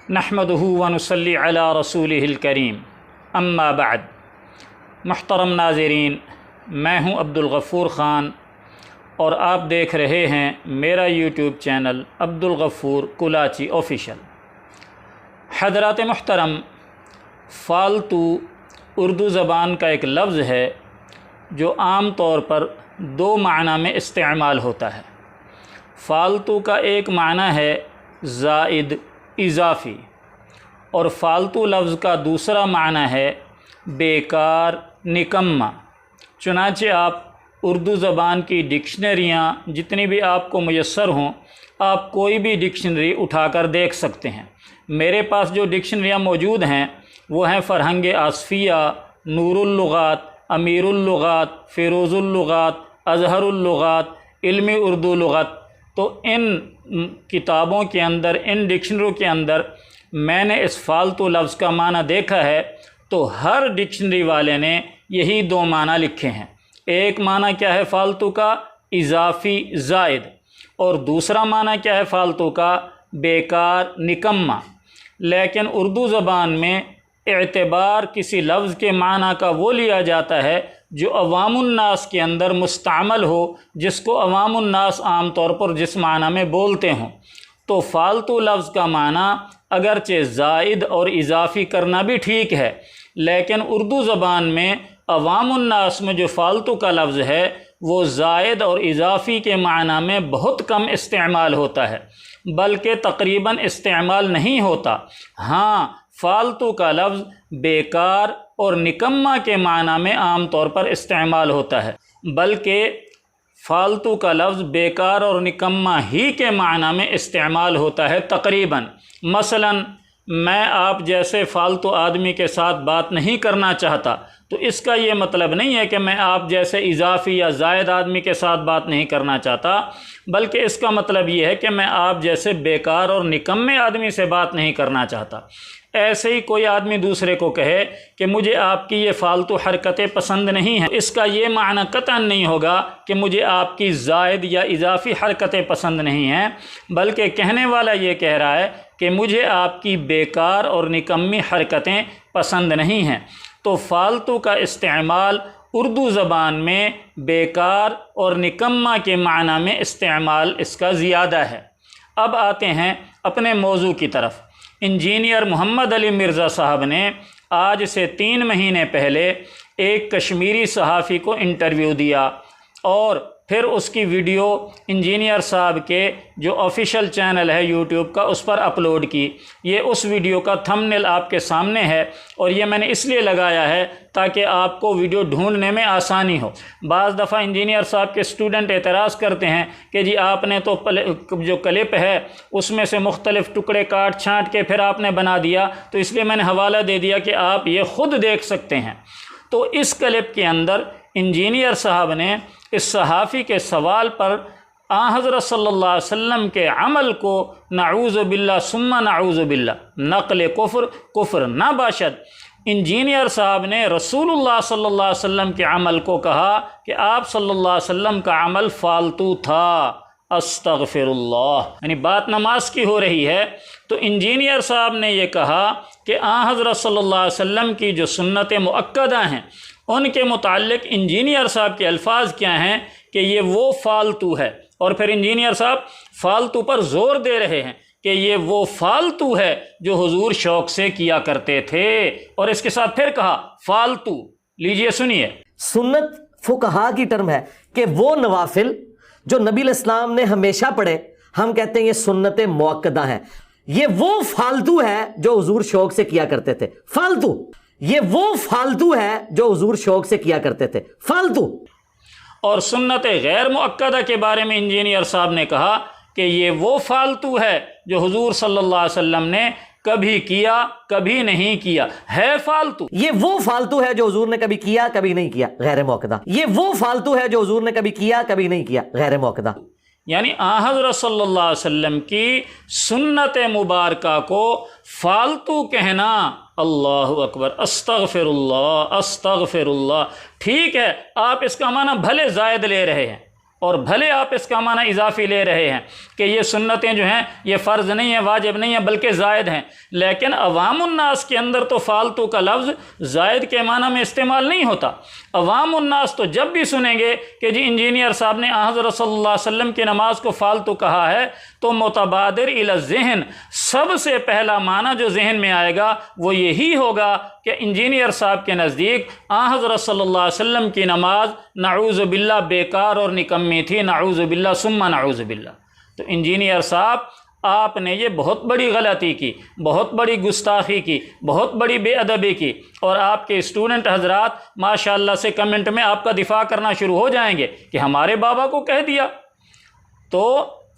نحمدہ ونصلی علی رسولہ الکریم اما بعد۔ محترم ناظرین، میں ہوں عبدالغفور خان اور آپ دیکھ رہے ہیں میرا YouTube channel Abdul Ghafoor Kalachi official. حضرات محترم، فالتو اردو زبان کا ایک لفظ ہے جو عام طور پر دو معنی میں استعمال ہوتا ہے۔ فالتو کا ایک معنی ہے زائد، اضافی، اور فالتو لفظ کا دوسرا معنی ہے بیکار، نکما۔ چنانچہ آپ اردو زبان کی ڈکشنریاں جتنی بھی آپ کو میسر ہوں، آپ کوئی بھی ڈکشنری اٹھا کر دیکھ سکتے ہیں۔ میرے پاس جو ڈکشنریاں موجود ہیں وہ ہیں فرہنگ آصفیہ، نور اللغات، امیر اللغات، فیروز اللغات، اظہر اللغات، علم اردو لغت۔ تو ان کتابوں کے اندر، ان ڈکشنریوں کے اندر میں نے اس فالتو لفظ کا معنی دیکھا ہے تو ہر ڈکشنری والے نے یہی دو معنی لکھے ہیں۔ ایک معنی کیا ہے فالتو کا؟ اضافی، زائد، اور دوسرا معنی کیا ہے فالتو کا؟ بیکار، نکما۔ لیکن اردو زبان میں اعتبار کسی لفظ کے معنی کا وہ لیا جاتا ہے جو عوام الناس کے اندر مستعمل ہو، جس کو عوام الناس عام طور پر جس معنی میں بولتے ہوں۔ تو فالتو لفظ کا معنی اگرچہ زائد اور اضافی کرنا بھی ٹھیک ہے، لیکن اردو زبان میں عوام الناس میں جو فالتو کا لفظ ہے وہ زائد اور اضافی کے معنی میں بہت کم استعمال ہوتا ہے، بلکہ تقریباً استعمال نہیں ہوتا۔ ہاں، فالتو کا لفظ بیکار اور نکما کے معنی میں عام طور پر استعمال ہوتا ہے، بلکہ فالتو کا لفظ بیکار اور نکما ہی کے معنی میں استعمال ہوتا ہے تقریباً۔ مثلاً میں آپ جیسے فالتو آدمی کے ساتھ بات نہیں کرنا چاہتا تو اس کا یہ مطلب نہیں ہے کہ میں آپ جیسے اضافی یا زائد آدمی کے ساتھ بات نہیں کرنا چاہتا، بلکہ اس کا مطلب یہ ہے کہ میں آپ جیسے بیکار اور نکمے آدمی سے بات نہیں کرنا چاہتا۔ ایسے ہی کوئی آدمی دوسرے کو کہے کہ مجھے آپ کی یہ فالتو حرکتیں پسند نہیں ہیں، اس کا یہ معنی قطعاً نہیں ہوگا کہ مجھے آپ کی زائد یا اضافی حرکتیں پسند نہیں ہیں، بلکہ کہنے والا یہ کہہ رہا ہے کہ مجھے آپ کی بیکار اور نکمی حرکتیں پسند نہیں ہیں۔ تو فالتو کا استعمال اردو زبان میں بیکار اور نکما کے معنی میں استعمال اس کا زیادہ ہے۔ اب آتے ہیں اپنے موضوع کی طرف۔ انجینئر محمد علی مرزا صاحب نے آج سے 3 مہینے پہلے ایک کشمیری صحافی کو انٹرویو دیا اور پھر اس کی ویڈیو انجینئر صاحب کے جو آفیشل چینل ہے یوٹیوب کا اس پر اپلوڈ کی۔ یہ اس ویڈیو کا تھمبنیل آپ کے سامنے ہے اور یہ میں نے اس لیے لگایا ہے تاکہ آپ کو ویڈیو ڈھونڈنے میں آسانی ہو۔ بعض دفعہ انجینئر صاحب کے اسٹوڈنٹ اعتراض کرتے ہیں کہ جی آپ نے تو جو کلپ ہے اس میں سے مختلف ٹکڑے کاٹ چھانٹ کے پھر آپ نے بنا دیا، تو اس لیے میں نے حوالہ دے دیا کہ آپ یہ خود دیکھ سکتے ہیں۔ تو اس کلپ کے اندر انجینئر صاحب نے اس صحافی کے سوال پر حضرت صلی اللہ علیہ وسلم کے عمل کو نعوذ باللہ ثم نعوذ باللہ، نقل کفر نہ باشد، انجینئر صاحب نے رسول اللہ صلی اللہ علیہ وسلم کے عمل کو کہا کہ آپ صلی اللہ علیہ وسلم کا عمل فالتو تھا۔ استغفر اللہ، یعنی بات نماز کی ہو رہی ہے تو انجینئر صاحب نے یہ کہا کہ حضرت صلی اللہ علیہ وسلم کی جو سنت مؤکدہ ہیں ان کے متعلق انجینئر صاحب کے الفاظ کیا ہیں کہ یہ وہ فالتو ہے، اور پھر انجینئر صاحب فالتو پر زور دے رہے ہیں کہ یہ وہ فالتو ہے جو حضور شوق سے کیا کرتے تھے، اور اس کے ساتھ پھر کہا فالتو۔ لیجئے سنیے۔ سنت فقہا کی ٹرم ہے کہ وہ نوافل جو نبی علیہ السلام نے ہمیشہ پڑھے، ہم کہتے ہیں یہ سنت مؤکدہ ہیں۔ یہ وہ فالتو ہے جو حضور شوق سے کیا کرتے تھے، فالتو۔ یہ وہ فالتو ہے جو حضور شوق سے کیا کرتے تھے، فالتو۔ اور سنت غیر مؤکدہ کے بارے میں انجینئر صاحب نے کہا کہ یہ وہ فالتو ہے جو حضور صلی اللہ علیہ وسلم نے کبھی کیا کبھی نہیں کیا، ہے فالتو۔ یہ وہ فالتو ہے جو حضور نے کبھی کیا کبھی نہیں کیا، غیر مؤکدہ۔ یہ وہ فالتو ہے جو حضور نے کبھی کیا کبھی نہیں کیا، غیر مؤکدہ۔ یعنی حضرت صلی اللہ علیہ وسلم کی سنت مبارکہ کو فالتو کہنا، اللہ اکبر، استغفر اللہ، استغفر اللہ۔ ٹھیک ہے، آپ اس کا معنی بھلے زائد لے رہے ہیں، اور بھلے آپ اس کا معنی اضافی لے رہے ہیں کہ یہ سنتیں جو ہیں یہ فرض نہیں ہیں، واجب نہیں ہیں، بلکہ زائد ہیں، لیکن عوام الناس کے اندر تو فالتو کا لفظ زائد کے معنی میں استعمال نہیں ہوتا۔ عوام الناس تو جب بھی سنیں گے کہ جی انجینئر صاحب نے حضرت صلی اللہ علیہ وسلم کی نماز کو فالتو کہا ہے، تو متبادر الی الذہن سب سے پہلا معنی جو ذہن میں آئے گا وہ یہی ہوگا کہ انجینئر صاحب کے نزدیک حضرت صلی اللہ علیہ وسلم کی نماز نعوذ باللہ بیکار اور نکمی تھی، نعوذ باللہ ثم نعوذ باللہ۔ تو انجینئر صاحب آپ نے یہ بہت بڑی غلطی کی، بہت بڑی گستاخی کی، بہت بڑی بے ادبی کی، اور آپ کے اسٹوڈنٹ حضرات ماشاءاللہ سے کمنٹ میں آپ کا دفاع کرنا شروع ہو جائیں گے کہ ہمارے بابا کو کہہ دیا۔ تو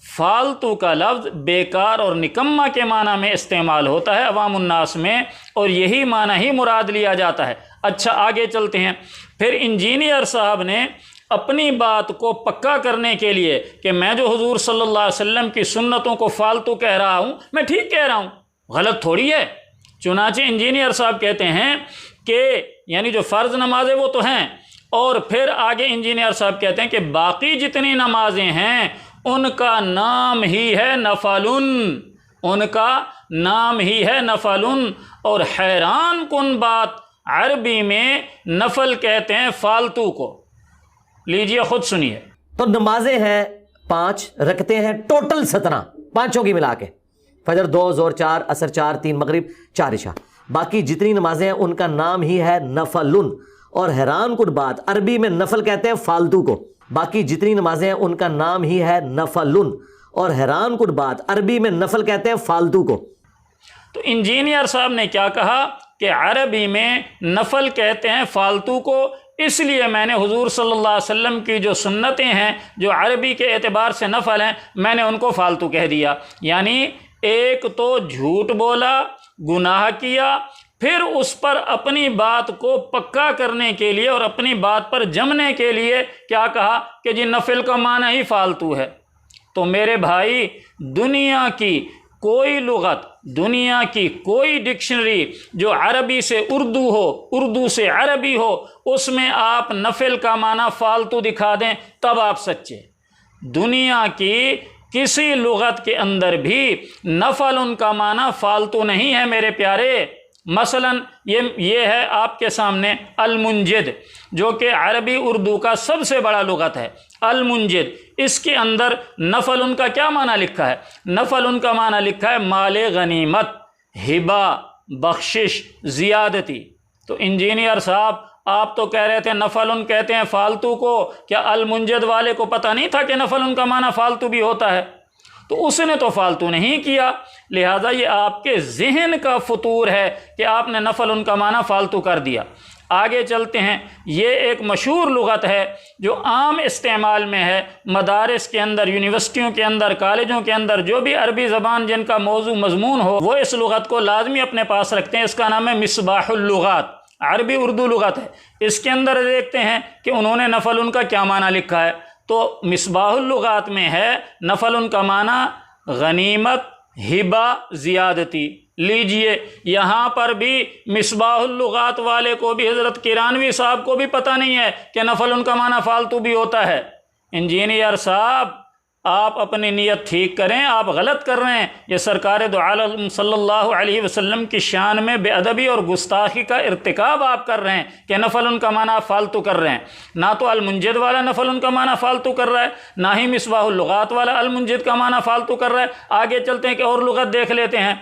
فالتو کا لفظ بیکار اور نکمہ کے معنی میں استعمال ہوتا ہے عوام الناس میں، اور یہی معنی ہی مراد لیا جاتا ہے۔ اچھا آگے چلتے ہیں۔ پھر انجینئر صاحب نے اپنی بات کو پکا کرنے کے لیے کہ میں جو حضور صلی اللہ علیہ وسلم کی سنتوں کو فالتو کہہ رہا ہوں میں ٹھیک کہہ رہا ہوں، غلط تھوڑی ہے۔ چنانچہ انجینئر صاحب کہتے ہیں کہ یعنی جو فرض نمازیں وہ تو ہیں، اور پھر آگے انجینئر صاحب کہتے ہیں کہ باقی جتنی نمازیں ہیں ان کا نام ہی ہے نفل، ان کا نام ہی ہے نفل۔ اور حیران کن بات، عربی میں نفل کہتے ہیں فالتو کو۔ لیجئے خود سنیے۔ تو نمازیں ہیں 5 رکھتے ہیں ٹوٹل 17 پانچوں کی ملا کے، فجر 2 ظہر 4 عصر 4 3 مغرب 4 عشاء، باقی جتنی نمازیں ہیں ان کا نام ہی ہے نفل۔ اور حیران کن بات، عربی میں نفل کہتے ہیں فالتو کو، باقی جتنی نمازیں ہیں ان کا نام ہی ہے نفل۔ اور حیران کن بات، عربی میں نفل کہتے ہیں فالتو کو۔ تو انجینئر صاحب نے کیا کہا کہ عربی میں نفل کہتے ہیں فالتو کو، اس لیے میں نے حضور صلی اللہ علیہ وسلم کی جو سنتیں ہیں جو عربی کے اعتبار سے نفل ہیں میں نے ان کو فالتو کہہ دیا۔ یعنی ایک تو جھوٹ بولا، گناہ کیا، پھر اس پر اپنی بات کو پکا کرنے کے لیے اور اپنی بات پر جمنے کے لیے کیا کہا کہ جی نفل کا معنی ہی فالتو ہے۔ تو میرے بھائی، دنیا کی کوئی لغت، دنیا کی کوئی ڈکشنری جو عربی سے اردو ہو، اردو سے عربی ہو، اس میں آپ نفل کا معنی فالتو دکھا دیں تب آپ سچے۔ دنیا کی کسی لغت کے اندر بھی نفل ان کا معنی فالتو نہیں ہے میرے پیارے۔ مثلا یہ ہے آپ کے سامنے المنجد، جو کہ عربی اردو کا سب سے بڑا لغت ہے۔ المنجد، اس کے اندر نفل ان کا کیا معنی لکھا ہے؟ نفل ان کا معنی لکھا ہے مال غنیمت، ہبہ، بخشش، زیادتی۔ تو انجینئر صاحب آپ تو کہہ رہے تھے نفل ان کہتے ہیں فالتو کو، کیا المنجد والے کو پتہ نہیں تھا کہ نفل ان کا معنی فالتو بھی ہوتا ہے؟ تو اس نے تو فالتو نہیں کیا، لہٰذا یہ آپ کے ذہن کا فطور ہے کہ آپ نے نفل ان کا معنی فالتو کر دیا۔ آگے چلتے ہیں۔ یہ ایک مشہور لغت ہے جو عام استعمال میں ہے، مدارس کے اندر، یونیورسٹیوں کے اندر، کالجوں کے اندر، جو بھی عربی زبان جن کا موضوع مضمون ہو وہ اس لغت کو لازمی اپنے پاس رکھتے ہیں۔ اس کا نام ہے مصباح اللغات، عربی اردو لغت ہے۔ اس کے اندر دیکھتے ہیں کہ انہوں نے نفل ان کا کیا معنی لکھا ہے۔ تو مصباح اللغات میں ہے نفل ان کا معنی غنیمت، ہبہ، زیادتی۔ لیجئے یہاں پر بھی مصباح اللغات والے کو بھی، حضرت کرانوی صاحب کو بھی پتہ نہیں ہے کہ نفل ان کا معنی فالتو بھی ہوتا ہے۔ انجینئر صاحب آپ اپنی نیت ٹھیک کریں، آپ غلط کر رہے ہیں۔ یہ سرکار دو عالم صلی اللہ علیہ وسلم کی شان میں بے ادبی اور گستاخی کا ارتکاب آپ کر رہے ہیں کہ نفل ان کا معنی فالتو کر رہے ہیں۔ نہ تو المنجد والا نفل ان کا معنی فالتو کر رہا ہے، نہ ہی مصباح اللغات والا المنجد کا معنی فالتو کر رہا ہے۔ آگے چلتے ہیں کہ اور لغت دیکھ لیتے ہیں۔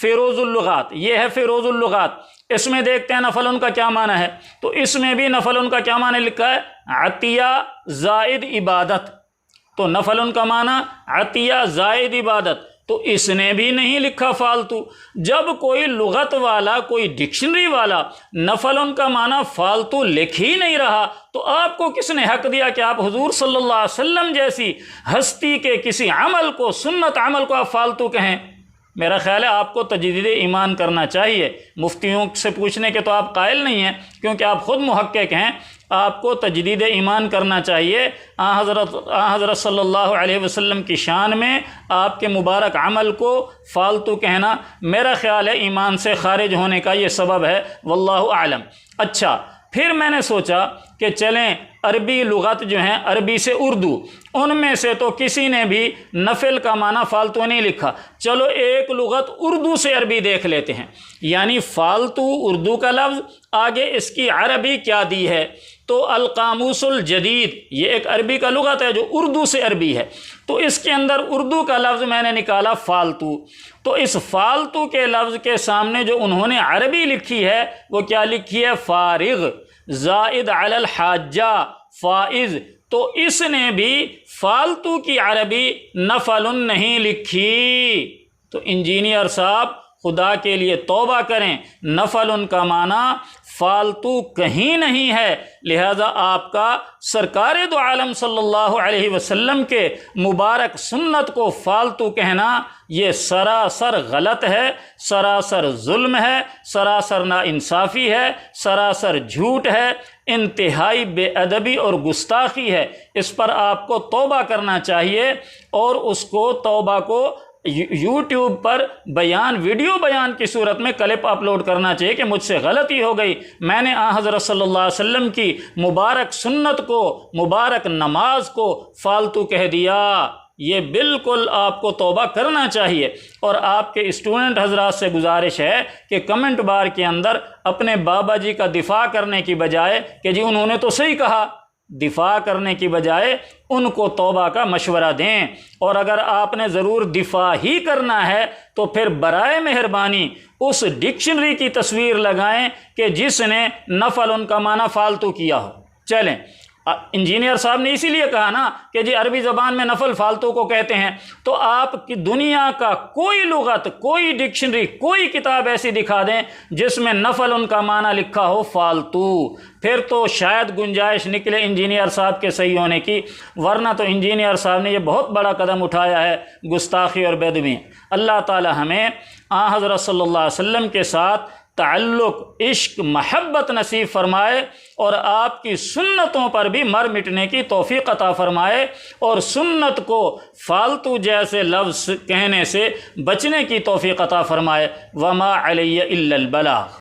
فیروز اللغات، یہ ہے فیروز اللغات، اس میں دیکھتے ہیں نفل ان کا کیا معنی ہے۔ تو اس میں بھی نفل ان کا کیا معنی لکھا ہے؟ عطیہ زائد عبادت۔ تو نفل ان کا معنی عطیہ زائد عبادت، تو اس نے بھی نہیں لکھا فالتو۔ جب کوئی لغت والا، کوئی ڈکشنری والا نفل ان کا معنی فالتو لکھ ہی نہیں رہا، تو آپ کو کس نے حق دیا کہ آپ حضور صلی اللہ علیہ وسلم جیسی ہستی کے کسی عمل کو، سنت عمل کو آپ فالتو کہیں؟ میرا خیال ہے آپ کو تجدید ایمان کرنا چاہیے۔ مفتیوں سے پوچھنے کے تو آپ قائل نہیں ہیں، کیونکہ آپ خود محقق ہیں۔ آپ کو تجدید ایمان کرنا چاہیے۔ حضرت صلی اللہ علیہ وسلم کی شان میں آپ کے مبارک عمل کو فالتو کہنا میرا خیال ہے ایمان سے خارج ہونے کا یہ سبب ہے، واللہ اعلم۔ اچھا، پھر میں نے سوچا کہ چلیں عربی لغت جو ہیں عربی سے اردو، ان میں سے تو کسی نے بھی نفل کا معنی فالتو نہیں لکھا، چلو ایک لغت اردو سے عربی دیکھ لیتے ہیں، یعنی فالتو اردو کا لفظ، آگے اس کی عربی کیا دی ہے، تو القاموس الجدید یہ ایک عربی کا لغت ہے جو اردو سے عربی ہے، تو اس کے اندر اردو کا لفظ میں نے نکالا فالتو، تو اس فالتو کے لفظ کے سامنے جو انہوں نے عربی لکھی ہے وہ کیا لکھی ہے؟ فارغ زائد علی الحاجہ فائز، تو اس نے بھی فالتو کی عربی نفل نہیں لکھی۔ تو انجینئر صاحب خدا کے لیے توبہ کریں، نفل کا معنی فالتو کہیں نہیں ہے، لہذا آپ کا سرکار دو عالم صلی اللہ علیہ وسلم کے مبارک سنت کو فالتو کہنا یہ سراسر غلط ہے، سراسر ظلم ہے، سراسر ناانصافی ہے، سراسر جھوٹ ہے، انتہائی بے ادبی اور گستاخی ہے۔ اس پر آپ کو توبہ کرنا چاہیے اور اس کو توبہ کو یوٹیوب پر ویڈیو بیان کی صورت میں کلپ اپلوڈ کرنا چاہیے کہ مجھ سے غلطی ہو گئی، میں نے حضرت صلی اللہ علیہ وسلم کی مبارک سنت کو، مبارک نماز کو فالتو کہہ دیا۔ یہ بالکل آپ کو توبہ کرنا چاہیے، اور آپ کے اسٹوڈنٹ حضرات سے گزارش ہے کہ کمنٹ بار کے اندر اپنے بابا جی کا دفاع کرنے کی بجائے کہ جی انہوں نے تو صحیح کہا، دفاع کرنے کی بجائے ان کو توبہ کا مشورہ دیں، اور اگر آپ نے ضرور دفاع ہی کرنا ہے تو پھر برائے مہربانی اس ڈکشنری کی تصویر لگائیں کہ جس نے نفل ان کا معنی فالتو کیا ہو۔ چلیں، انجینئر صاحب نے اسی لیے کہا نا کہ جی عربی زبان میں نفل فالتو کو کہتے ہیں، تو آپ کی دنیا کا کوئی لغت، کوئی ڈکشنری، کوئی کتاب ایسی دکھا دیں جس میں نفل ان کا معنی لکھا ہو فالتو، پھر تو شاید گنجائش نکلے انجینئر صاحب کے صحیح ہونے کی، ورنہ تو انجینئر صاحب نے یہ بہت بڑا قدم اٹھایا ہے گستاخی اور بے ادبی۔ اللہ تعالی ہمیں حضرت صلی اللہ علیہ وسلم کے ساتھ تعلق، عشق، محبت نصیب فرمائے، اور آپ کی سنتوں پر بھی مر مٹنے کی توفیق عطا فرمائے، اور سنت کو فالتو جیسے لفظ کہنے سے بچنے کی توفیق عطا فرمائے۔ وما علی الا البلاغ۔